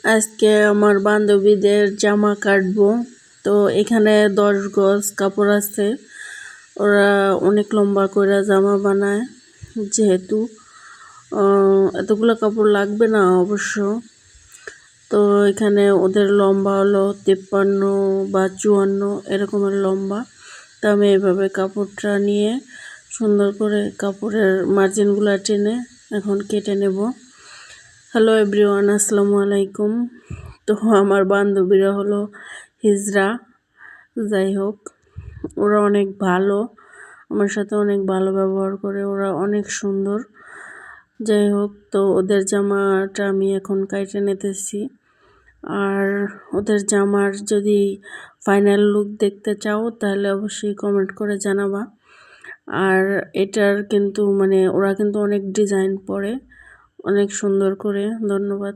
আজকে আমার বান্ধবীদের জামা কাটবো। তো এখানে 10 গজ কাপড় আছে। ওরা অনেক লম্বা করে জামা বানায়, যেহেতু এতগুলো কাপড় লাগবে না অবশ্য। তো এখানে ওদের লম্বা হলো 53 বা 54 এরকমের লম্বা। তো আমি এইভাবে কাপড়টা নিয়ে সুন্দর করে কাপড়ের মার্জিনগুলো টেনে এখন কেটে নেব। হ্যালো এভরিওয়ান, আসসালামু আলাইকুম। তো আমার বান্ধবীরা হলো হিজরা। যাই হোক, ওরা অনেক ভালো, আমার সাথে অনেক ভালো ব্যবহার করে, ওরা অনেক সুন্দর। যাই হোক, তো ওদের জামাটা আমি এখন কাইটে নিতেছি। আর ওদের জামার যদি ফাইনাল লুক দেখতে চাও তাহলে অবশ্যই কমেন্ট করে জানাবা। আর এটার কিন্তু ওরা কিন্তু অনেক ডিজাইন পরে, অনেক সুন্দর করে। ধন্যবাদ।